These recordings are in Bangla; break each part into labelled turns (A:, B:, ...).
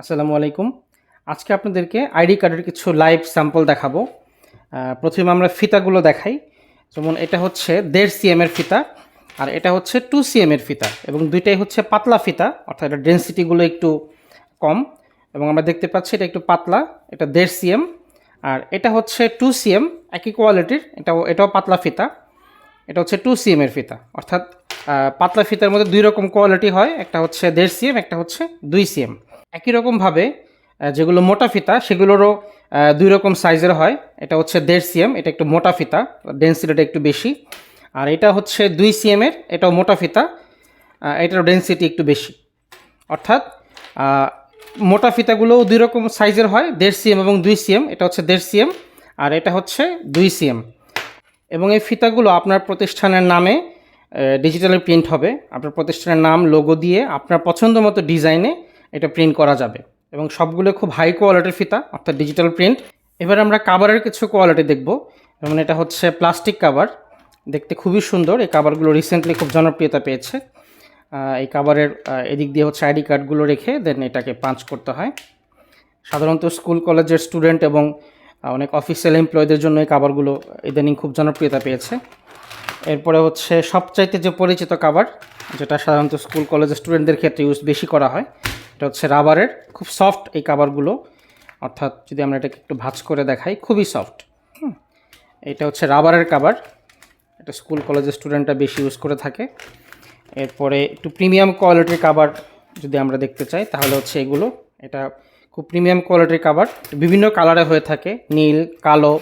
A: আসসালামু আলাইকুম। আজকে আপনাদেরকে আইডি কার্ডের কিছু লাইভ স্যাম্পল দেখাবো। প্রথমে আমরা ফিতাগুলো দেখাই। যেমন এটা হচ্ছে 1.5 সিএম এর ফিতা, আর এটা হচ্ছে 2 সিএম এর ফিতা, এবং দুইটাই হচ্ছে পাতলা ফিতা, অর্থাৎ এটা ডেনসিটিগুলো একটু কম, এবং আমরা দেখতে পাচ্ছি এটা একটু পাতলা, এটা 1.5 সিএম। আর এটা হচ্ছে 2 সিএম, একই কোয়ালিটির, এটাও পাতলা ফিতা। এটা হচ্ছে 2 সিএম এর ফিতা, অর্থাৎ পাতলা ফিতার মধ্যে দুই রকম কোয়ালিটি হয়, একটা হচ্ছে 1.5 সিএম, একটা হচ্ছে 2 সিএম। একই রকমভাবে যেগুলো মোটা ফিতা সেগুলোরও দুই রকম সাইজের হয়। এটা হচ্ছে 1.5 সিএম, এটা একটু মোটা ফিতা, ডেন্সিটিটা একটু বেশি। আর এটা হচ্ছে 2 সিএম এর, এটাও মোটা ফিতা, এটারও ডেন্সিটি একটু বেশি। অর্থাৎ মোটা ফিতাগুলোও দুই রকম সাইজের হয়, 1.5 সিএম এবং 2 সিএম। এটা হচ্ছে 1.5 সিএম, আর এটা হচ্ছে 2 সিএম। এবং এই ফিতাগুলো আপনার প্রতিষ্ঠানের নামে ডিজিটালি প্রিন্ট হবে। আপনার প্রতিষ্ঠানের নাম, লোগো দিয়ে আপনার পছন্দ মতো ডিজাইনে এটা প্রিন্ট করা যাবে, এবং সবগুলো খুব হাই কোয়ালিটির ফিতা, অর্থাৎ ডিজিটাল প্রিন্ট। এবার আমরা কাভারের কিছু কোয়ালিটি দেখব। যেমন এটা হচ্ছে প্লাস্টিক কাভার, দেখতে খুবই সুন্দর। এই কাভারগুলো রিসেন্টলি খুব জনপ্রিয়তা পেয়েছে। এই কাভারের এদিক দিয়ে হচ্ছে আইডি কার্ডগুলো রেখে দেন এটাকে পাঞ্চ করতে হয়। সাধারণত স্কুল কলেজের স্টুডেন্ট এবং অনেক অফিসিয়াল এমপ্লয়ীদের জন্য এই কাভারগুলো ইদানিং খুব জনপ্রিয়তা পেয়েছে। এরপরে হচ্ছে সবচাইতে যে পরিচিত কাভার, যেটা সাধারণত স্কুল কলেজের স্টুডেন্টদের ক্ষেত্রে ইউজ বেশি করা হয়, এটা হচ্ছে রাবারের। খুব সফট এই কাভারগুলো, অর্থাৎ যদি আমরা এটাকে একটু ভাঁজ করে দেখাই, খুবই সফট। এটা হচ্ছে রাবারের কাভার, এটা স্কুল কলেজের স্টুডেন্টরা বেশি ইউজ করে থাকে। এরপরে একটু প্রিমিয়াম কোয়ালিটির কাভার যদি আমরা দেখতে চাই, তাহলে হচ্ছে এগুলো। এটা খুব প্রিমিয়াম কোয়ালিটির কাভার, বিভিন্ন কালারে হয়ে থাকে, নীল, কালো,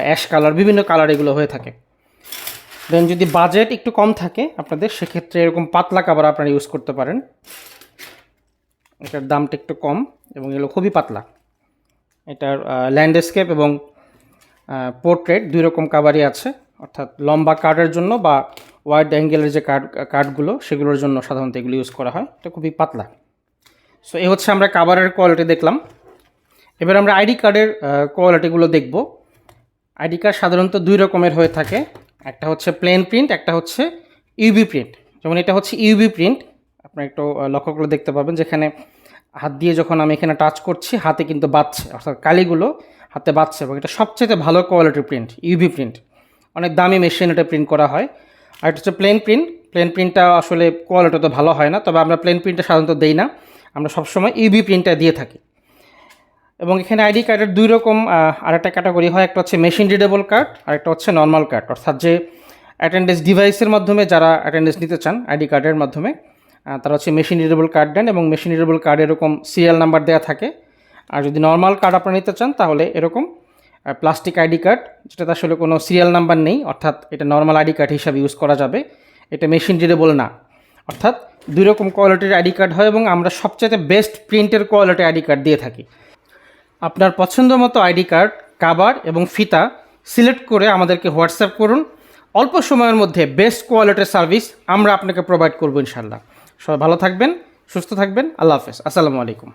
A: অ্যাশ কালার, বিভিন্ন কালার এগুলো হয়ে থাকে। দেন যদি বাজেট একটু কম থাকে আপনাদের, সেক্ষেত্রে এরকম পাতলা কাভার আপনারা ইউজ করতে পারেন। এটার দামটা একটু কম এবং এগুলো খুবই পাতলা। এটার ল্যান্ডস্কেপ এবং পোর্ট্রেট দুই রকম কাভারই আছে, অর্থাৎ লম্বা কার্ডের জন্য বা ওয়াইড অ্যাঙ্গেলের যে কার্ডগুলো সেগুলোর জন্য সাধারণত এগুলো ইউজ করা হয়। এটা খুবই পাতলা। সো এই হচ্ছে আমরা কাভারের কোয়ালিটি দেখলাম। এবার আমরা আইডি কার্ডের কোয়ালিটিগুলো দেখব। আইডি কার্ড সাধারণত দুই রকমের হয়ে থাকে, একটা হচ্ছে প্লেন প্রিন্ট, একটা হচ্ছে ইউবি প্রিন্ট। যেমন এটা হচ্ছে ইউবি প্রিন্ট, আপনারা একটু লক্ষ্য করে দেখতে পাবেন, যেখানে হাত দিয়ে যখন আমি এখানে টাচ করছি হাতে কিন্তু বাজছে, অর্থাৎ কালিগুলো হাতে বাজছে, এবং এটা সবচেয়ে ভালো কোয়ালিটির প্রিন্ট, ইউবি প্রিন্ট। অনেক দামি মেশিন এটা প্রিন্ট করা হয়। আর এটা হচ্ছে প্লেন প্রিন্ট। প্লেন প্রিন্টটা আসলে কোয়ালিটি তো ভালো হয় না, তবে আমরা প্লেন প্রিন্টটা সাধারণত দেই না, আমরা সবসময় ইউবি প্রিন্টটা দিয়ে থাকি। এবং এখানে আইডি কার্ডের দুই রকম আরেকটা ক্যাটাগরি হয়, একটা হচ্ছে মেশিন রিডেবল কার্ড, আর একটা হচ্ছে নর্মাল কার্ড। অর্থাৎ যে অ্যাটেন্ডেন্স ডিভাইসের মাধ্যমে যারা অ্যাটেন্ডেন্স নিতে চান আইডি কার্ডের মাধ্যমে, তারা হচ্ছে মেশিন রিডেবল কার্ড দেন, এবং মেশিন রিডেবল কার্ড এরকম সিরিয়াল নাম্বার দেওয়া থাকে। আর যদি নর্মাল কার্ড আপনারা নিতে চান, তাহলে এরকম প্লাস্টিক আইডি কার্ড, যেটাতে আসলে কোনো সিরিয়াল নাম্বার নেই, অর্থাৎ এটা নর্মাল আইডি কার্ড হিসাবে ইউজ করা যাবে, এটা মেশিন রিডেবল না। অর্থাৎ দুই রকম কোয়ালিটির আইডি কার্ড হয়, এবং আমরা সবচেয়ে বেস্ট প্রিন্টের কোয়ালিটির আইডি কার্ড দিয়ে থাকি। আপনার পছন্দ মতো আইডি কার্ড, কাভার এবং ফিতা সিলেক্ট করে আমাদেরকে হোয়াটসঅ্যাপ করুন। অল্প সময়ের মধ্যে বেস্ট কোয়ালিটির সার্ভিস আমরা আপনাকে প্রোভাইড করবো ইনশাল্লাহ। সবাই ভালো থাকবেন, সুস্থ থাকবেন। আল্লাহ হাফেজ। আসসালামু আলাইকুম।